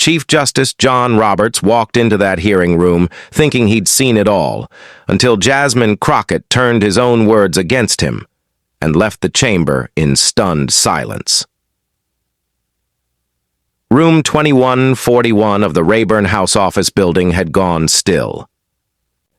Chief Justice John Roberts walked into that hearing room thinking he'd seen it all, until Jasmine Crockett turned his own words against him and left the chamber in stunned silence. Room 2141 of the Rayburn House office building had gone still.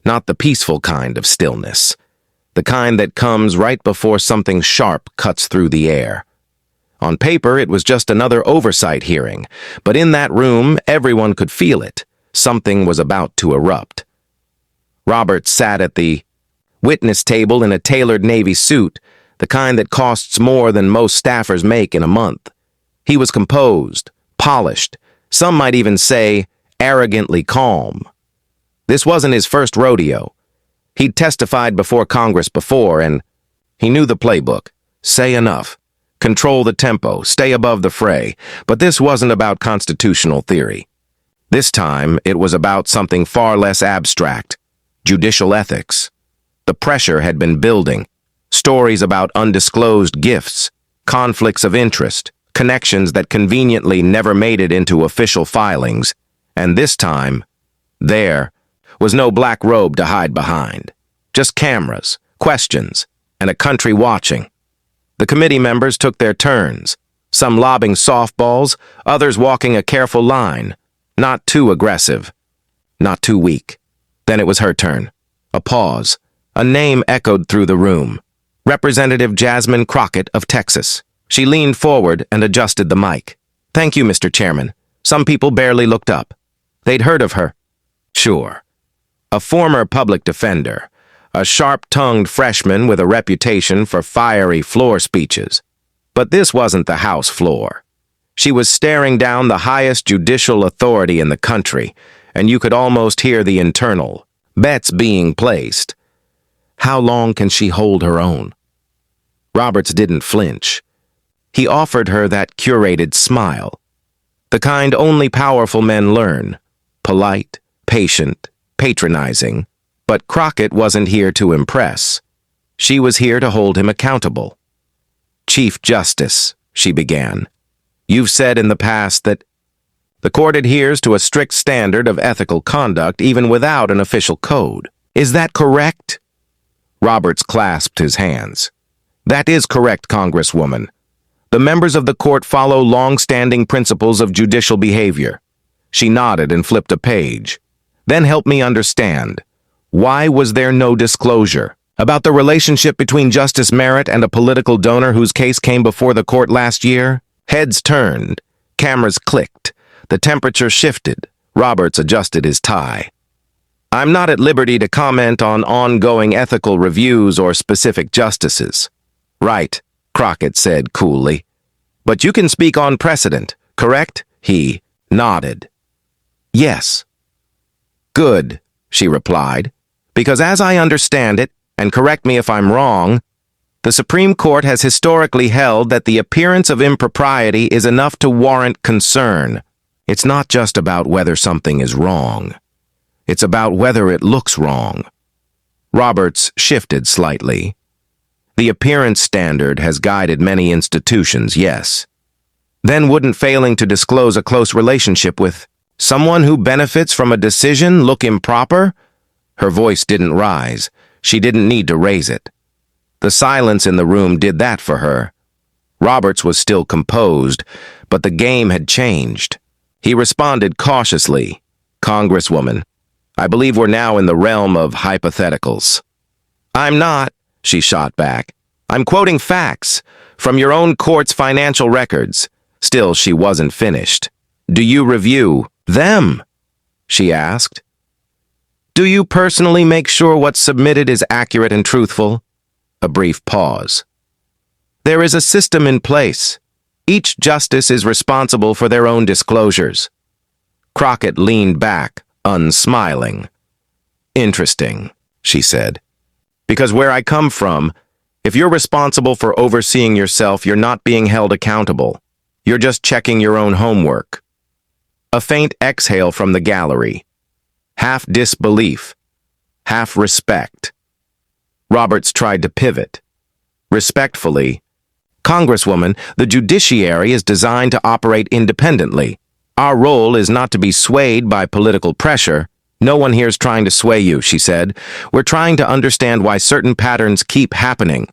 Not the peaceful kind of stillness, the kind that comes right before something sharp cuts through the air. On paper, it was just another oversight hearing, but in that room, everyone could feel it. Something was about to erupt. Roberts sat at the witness table in a tailored Navy suit, the kind that costs more than most staffers make in a month. He was composed, polished, some might even say arrogantly calm. This wasn't his first rodeo. He'd testified before Congress before, and he knew the playbook. Say enough. Control the tempo, stay above the fray, but this wasn't about constitutional theory. This time, it was about something far less abstract, judicial ethics. The pressure had been building, stories about undisclosed gifts, conflicts of interest, connections that conveniently never made it into official filings, and this time, there was no black robe to hide behind. Just cameras, questions, and a country watching. The committee members took their turns, some lobbing softballs, others walking a careful line, not too aggressive, not too weak. Then it was her turn. A pause. A name echoed through the room. Representative Jasmine Crockett of Texas. She leaned forward and adjusted the mic. Thank you, Mr. Chairman. Some people barely looked up. They'd heard of her. Sure. A former public defender. A sharp-tongued freshman with a reputation for fiery floor speeches. But this wasn't the House floor. She was staring down the highest judicial authority in the country, and you could almost hear the internal bets being placed. How long can she hold her own? Roberts didn't flinch. He offered her that curated smile, the kind only powerful men learn, polite, patient, patronizing. But Crockett wasn't here to impress. She was here to hold him accountable. Chief Justice, she began, you've said in the past that the court adheres to a strict standard of ethical conduct even without an official code. Is that correct? Roberts clasped his hands. That is correct, Congresswoman. The members of the court follow long-standing principles of judicial behavior. She nodded and flipped a page. Then help me understand. Why was there no disclosure about the relationship between Justice Merritt and a political donor whose case came before the court last year? Heads turned, cameras clicked, the temperature shifted. Roberts adjusted his tie. I'm not at liberty to comment on ongoing ethical reviews or specific justices. Right, Crockett said coolly. But you can speak on precedent, correct? He nodded. Yes. Good, she replied. Because as I understand it, and correct me if I'm wrong, the Supreme Court has historically held that the appearance of impropriety is enough to warrant concern. It's not just about whether something is wrong. It's about whether it looks wrong. Roberts shifted slightly. The appearance standard has guided many institutions, yes. Then wouldn't failing to disclose a close relationship with someone who benefits from a decision look improper? Her voice didn't rise. She didn't need to raise it. The silence in the room did that for her. Roberts was still composed, but the game had changed. He responded cautiously. Congresswoman, I believe we're now in the realm of hypotheticals. I'm not, she shot back. I'm quoting facts from your own court's financial records. Still, she wasn't finished. Do you review them? She asked. Do you personally make sure what's submitted is accurate and truthful? A brief pause. There is a system in place. Each justice is responsible for their own disclosures. Crockett leaned back, unsmiling. Interesting, she said. Because where I come from, if you're responsible for overseeing yourself, you're not being held accountable. You're just checking your own homework. A faint exhale from the gallery. Half disbelief, half respect. Roberts tried to pivot. Respectfully, Congresswoman, the judiciary is designed to operate independently. Our role is not to be swayed by political pressure. No one here's trying to sway you, she said. We're trying to understand why certain patterns keep happening.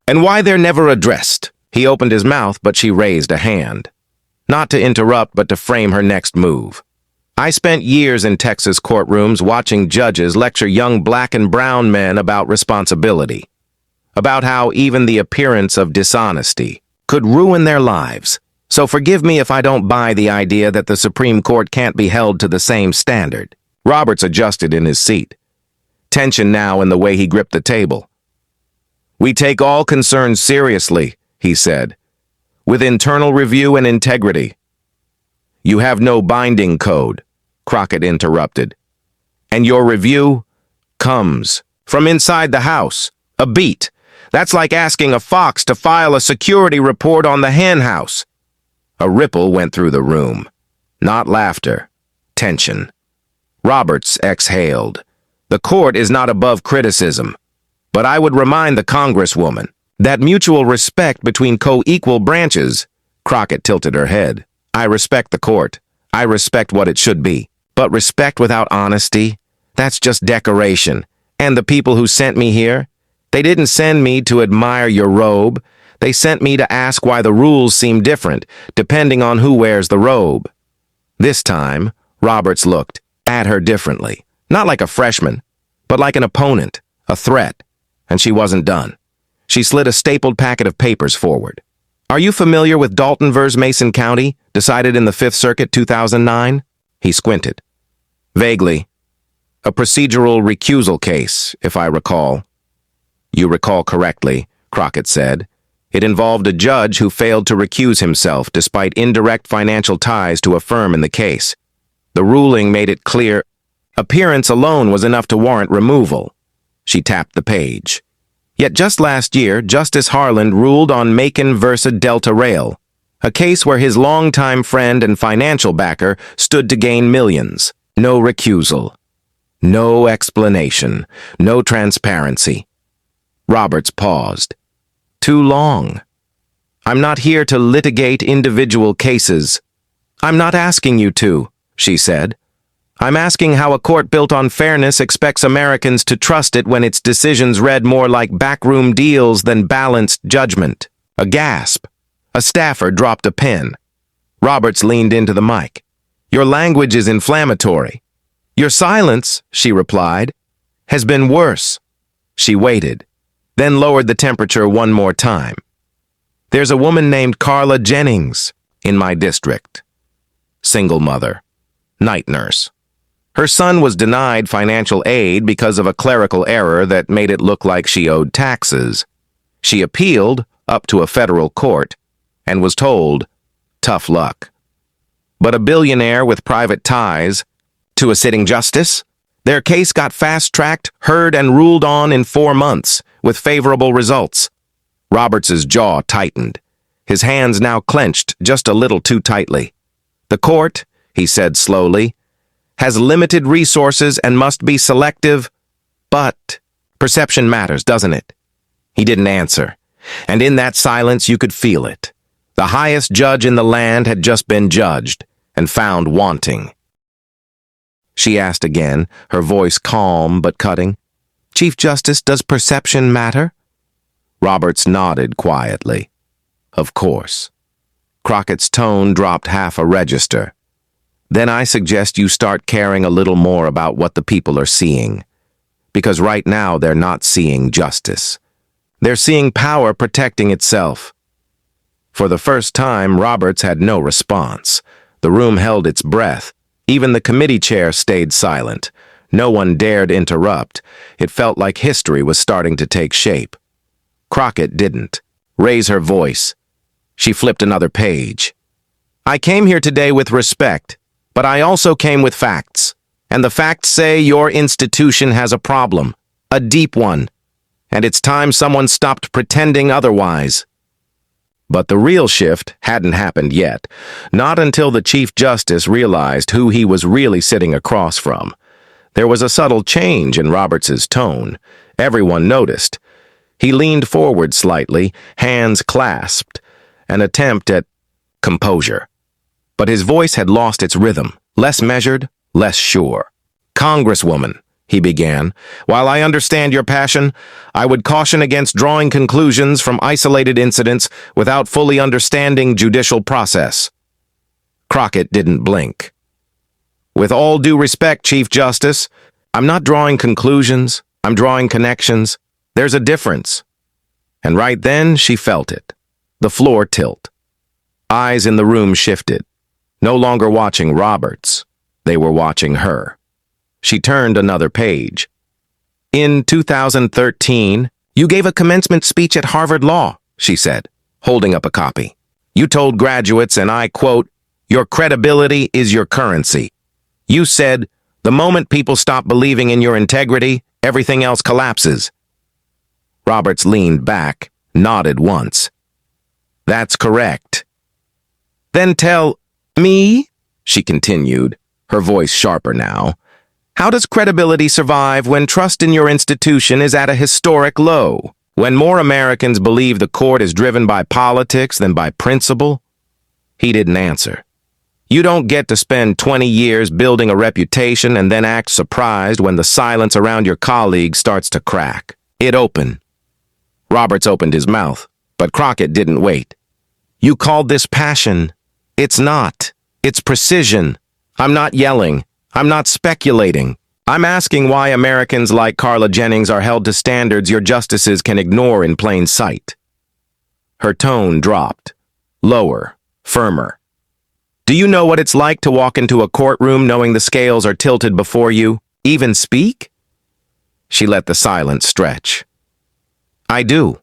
And why they're never addressed. He opened his mouth, but she raised a hand. Not to interrupt, but to frame her next move. I spent years in Texas courtrooms watching judges lecture young black and brown men about responsibility. About how even the appearance of dishonesty could ruin their lives. So forgive me if I don't buy the idea that the Supreme Court can't be held to the same standard. Roberts adjusted in his seat. Tension now in the way he gripped the table. We take all concerns seriously, he said, with internal review and integrity. You have no binding code, Crockett interrupted. And your review comes from inside the house. A beat. That's like asking a fox to file a security report on the hen house. A ripple went through the room. Not laughter. Tension. Roberts exhaled. The court is not above criticism. But I would remind the Congresswoman that mutual respect between co-equal branches. Crockett tilted her head. I respect the court. I respect what it should be. But respect without honesty? That's just decoration. And the people who sent me here? They didn't send me to admire your robe. They sent me to ask why the rules seem different, depending on who wears the robe. This time, Roberts looked at her differently. Not like a freshman, but like an opponent, a threat. And she wasn't done. She slid a stapled packet of papers forward. Are you familiar with Dalton v. Mason County, decided in the Fifth Circuit 2009? He squinted. Vaguely. A procedural recusal case, if I recall. You recall correctly, Crockett said. It involved a judge who failed to recuse himself despite indirect financial ties to a firm in the case. The ruling made it clear appearance alone was enough to warrant removal. She tapped the page. Yet just last year, Justice Harland ruled on Macon v. Delta Rail, a case where his longtime friend and financial backer stood to gain millions. No recusal. No explanation. No transparency. Roberts paused. Too long. I'm not here to litigate individual cases. I'm not asking you to, she said. I'm asking how a court built on fairness expects Americans to trust it when its decisions read more like backroom deals than balanced judgment. A gasp. A staffer dropped a pen. Roberts leaned into the mic. Your language is inflammatory. Your silence, she replied, has been worse. She waited, then lowered the temperature one more time. There's a woman named Carla Jennings in my district. Single mother. Night nurse. Her son was denied financial aid because of a clerical error that made it look like she owed taxes. She appealed up to a federal court and was told, tough luck. But a billionaire with private ties to a sitting justice? Their case got fast-tracked, heard, and ruled on in 4 months, with favorable results. Roberts's jaw tightened. His hands now clenched just a little too tightly. The court, he said slowly, has limited resources and must be selective, but perception matters, doesn't it? He didn't answer, and in that silence you could feel it. The highest judge in the land had just been judged and found wanting. She asked again, her voice calm but cutting. Chief Justice, does perception matter? Roberts nodded quietly. Of course. Crockett's tone dropped half a register. Then I suggest you start caring a little more about what the people are seeing. Because right now they're not seeing justice. They're seeing power protecting itself. For the first time, Roberts had no response. The room held its breath. Even the committee chair stayed silent. No one dared interrupt. It felt like history was starting to take shape. Crockett didn't raise her voice. She flipped another page. I came here today with respect, but I also came with facts. And the facts say your institution has a problem, a deep one. And it's time someone stopped pretending otherwise. But the real shift hadn't happened yet, not until the Chief Justice realized who he was really sitting across from. There was a subtle change in Roberts's tone. Everyone noticed. He leaned forward slightly, hands clasped, an attempt at composure. But his voice had lost its rhythm, less measured, less sure. "Congresswoman," he began, "while I understand your passion, I would caution against drawing conclusions from isolated incidents without fully understanding judicial process." Crockett didn't blink. "With all due respect, Chief Justice, I'm not drawing conclusions, I'm drawing connections. There's a difference." And right then she felt it. The floor tilt. Eyes in the room shifted. No longer watching Roberts, they were watching her. She turned another page. "In 2013, you gave a commencement speech at Harvard Law," she said, holding up a copy. "You told graduates, and I quote, 'Your credibility is your currency.' You said, 'The moment people stop believing in your integrity, everything else collapses.'" Roberts leaned back, nodded once. "That's correct." "Then tell me," she continued, her voice sharper now, "how does credibility survive when trust in your institution is at a historic low? When more Americans believe the court is driven by politics than by principle?" He didn't answer. You don't get to spend 20 years building a reputation and then act surprised when the silence around your colleagues starts to crack. It opened. Roberts opened his mouth, but Crockett didn't wait. "You called this passion. It's not. It's precision. I'm not yelling. I'm not speculating. I'm asking why Americans like Carla Jennings are held to standards your justices can ignore in plain sight." Her tone dropped. Lower, firmer. "Do you know what it's like to walk into a courtroom knowing the scales are tilted before you, even speak?" She let the silence stretch. "I do.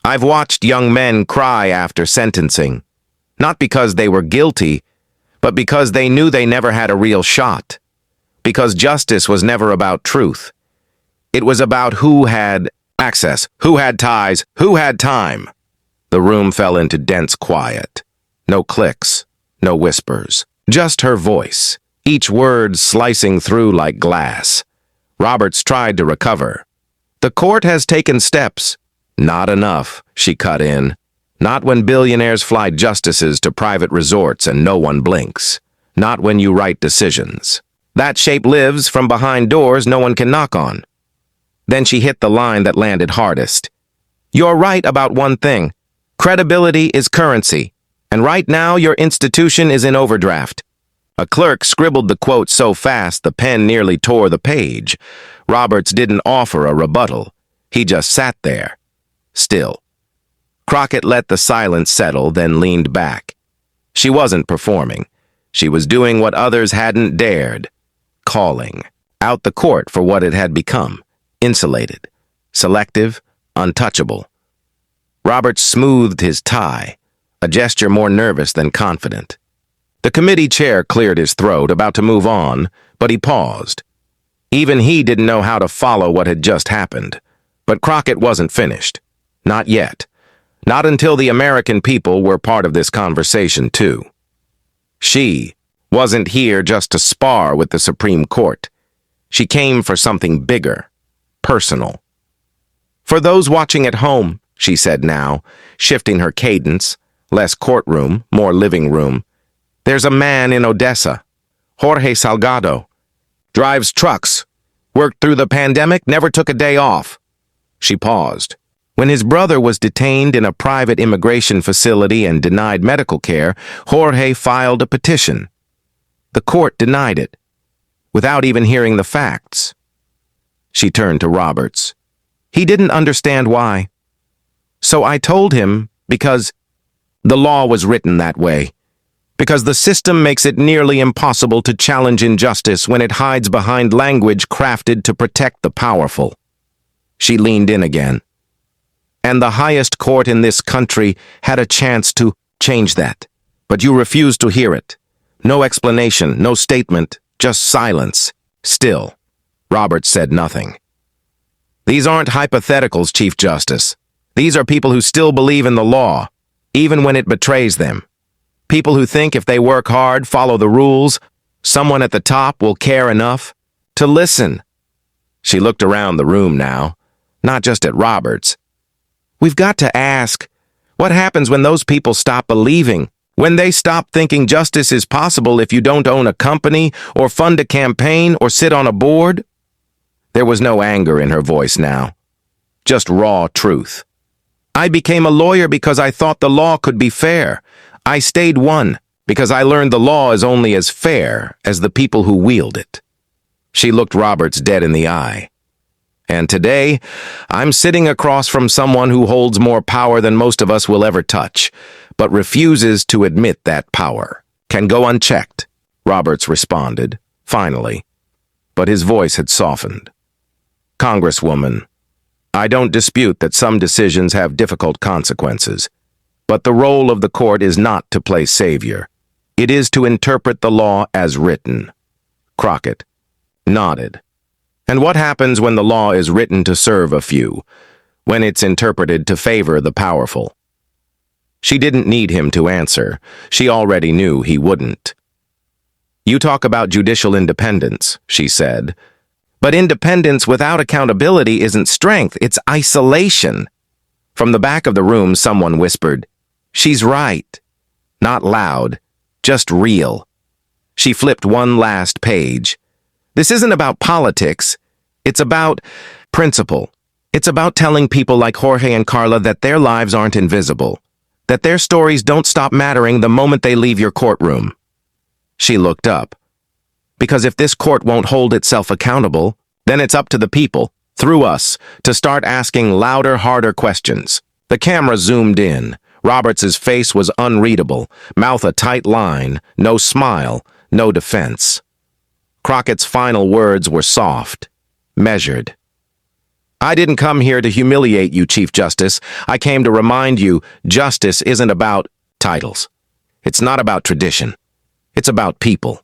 I've watched young men cry after sentencing, not because they were guilty, but because they knew they never had a real shot. Because justice was never about truth. It was about who had access, who had ties, who had time." The room fell into dense quiet. No clicks, no whispers. Just her voice, each word slicing through like glass. Roberts tried to recover. "The court has taken steps." "Not enough," she cut in. "Not when billionaires fly justices to private resorts and no one blinks. Not when you write decisions. That shape lives from behind doors no one can knock on." Then she hit the line that landed hardest. "You're right about one thing. Credibility is currency, and right now your institution is in overdraft." A clerk scribbled the quote so fast the pen nearly tore the page. Roberts didn't offer a rebuttal. He just sat there, still. Crockett let the silence settle, then leaned back. She wasn't performing. She was doing what others hadn't dared. Calling out the court for what it had become. Insulated, selective, untouchable. Roberts smoothed his tie, a gesture more nervous than confident. The committee chair cleared his throat, about to move on, but he paused. Even he didn't know how to follow what had just happened. But Crockett wasn't finished. Not yet. Not until the American people were part of this conversation, too. She wasn't here just to spar with the Supreme Court. She came for something bigger, personal. "For those watching at home," she said now, shifting her cadence, less courtroom, more living room, "there's a man in Odessa, Jorge Salgado. Drives trucks, worked through the pandemic, never took a day off." She paused. When his brother was detained in a private immigration facility and denied medical care, Jorge filed a petition. The court denied it, without even hearing the facts. She turned to Roberts. He didn't understand why. "So I told him because the law was written that way. Because the system makes it nearly impossible to challenge injustice when it hides behind language crafted to protect the powerful." She leaned in again. "And the highest court in this country had a chance to change that. But you refused to hear it. No explanation, no statement, just silence. Still." Roberts said nothing. "These aren't hypotheticals, Chief Justice. These are people who still believe in the law, even when it betrays them. People who think if they work hard, follow the rules, someone at the top will care enough to listen." She looked around the room now, not just at Roberts. "We've got to ask, what happens when those people stop believing? When they stop thinking justice is possible if you don't own a company or fund a campaign or sit on a board? There was no anger in her voice now, just raw truth. I became a lawyer because I thought the law could be fair. I stayed one because I learned the law is only as fair as the people who wield it. She looked Roberts dead in the eye. And today, I'm sitting across from someone who holds more power than most of us will ever touch, but refuses to admit that power can go unchecked, Roberts responded, finally. But his voice had softened. Congresswoman, I don't dispute that some decisions have difficult consequences, but the role of the court is not to play savior. It is to interpret the law as written. Crockett nodded. And what happens when the law is written to serve a few, when it's interpreted to favor the powerful? She didn't need him to answer. She already knew he wouldn't. You talk about judicial independence, she said. But independence without accountability isn't strength, it's isolation. From the back of the room, someone whispered, "She's right." Not loud, just real. She flipped one last page. This isn't about politics. It's about principle. It's about telling people like Jorge and Carla that their lives aren't invisible, that their stories don't stop mattering the moment they leave your courtroom. She looked up. Because if this court won't hold itself accountable, then it's up to the people, through us, to start asking louder, harder questions. The camera zoomed in. Roberts's face was unreadable, mouth a tight line, no smile, no defense. Crockett's final words were soft, measured. I didn't come here to humiliate you, Chief Justice. I came to remind you justice isn't about titles. It's not about tradition. It's about people.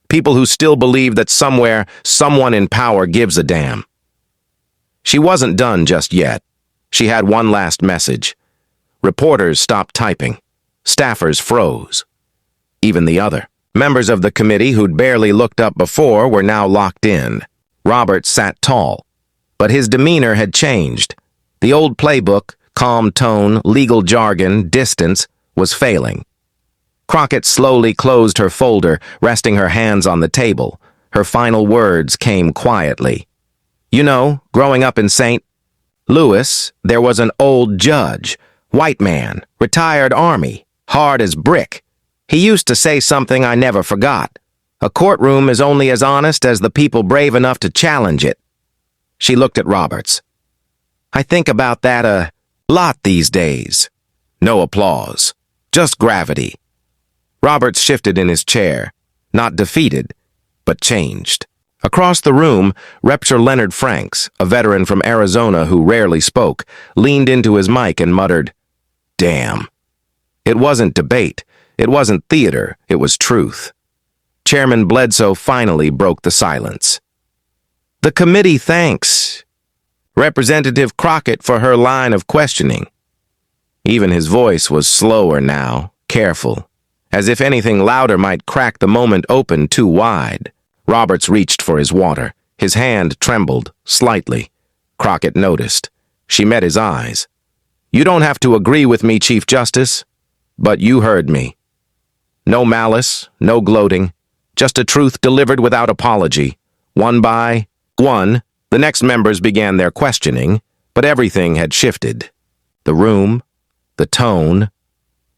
People who still believe that somewhere, someone in power gives a damn. She wasn't done just yet. She had one last message. Reporters stopped typing. Staffers froze. Even the other. Members of the committee who'd barely looked up before were now locked in. Roberts sat tall, but his demeanor had changed. The old playbook, calm tone, legal jargon, distance, was failing. Crockett slowly closed her folder, resting her hands on the table. Her final words came quietly. You know, growing up in St. Louis, there was an old judge, white man, retired Army, hard as brick. He used to say something I never forgot. A courtroom is only as honest as the people brave enough to challenge it. She looked at Roberts. I think about that a lot these days. No applause, just gravity. Roberts shifted in his chair, not defeated, but changed. Across the room, Representative Leonard Franks, a veteran from Arizona who rarely spoke, leaned into his mic and muttered, "Damn." It wasn't debate. It wasn't theater, it was truth. Chairman Bledsoe finally broke the silence. The committee thanks Representative Crockett for her line of questioning. Even his voice was slower now, careful, as if anything louder might crack the moment open too wide. Roberts reached for his water. His hand trembled, slightly. Crockett noticed. She met his eyes. You don't have to agree with me, Chief Justice, but you heard me. No malice, no gloating, just a truth delivered without apology. One by one, the next members began their questioning, but everything had shifted. The room, the tone,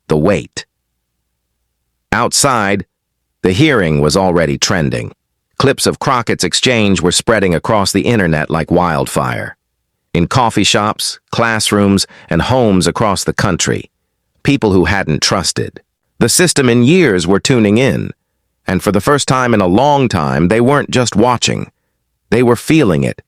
the weight. Outside, the hearing was already trending. Clips of Crockett's exchange were spreading across the internet like wildfire. In coffee shops, classrooms, and homes across the country, people who hadn't trusted the system in years were tuning in, and for the first time in a long time, they weren't just watching. They were feeling it,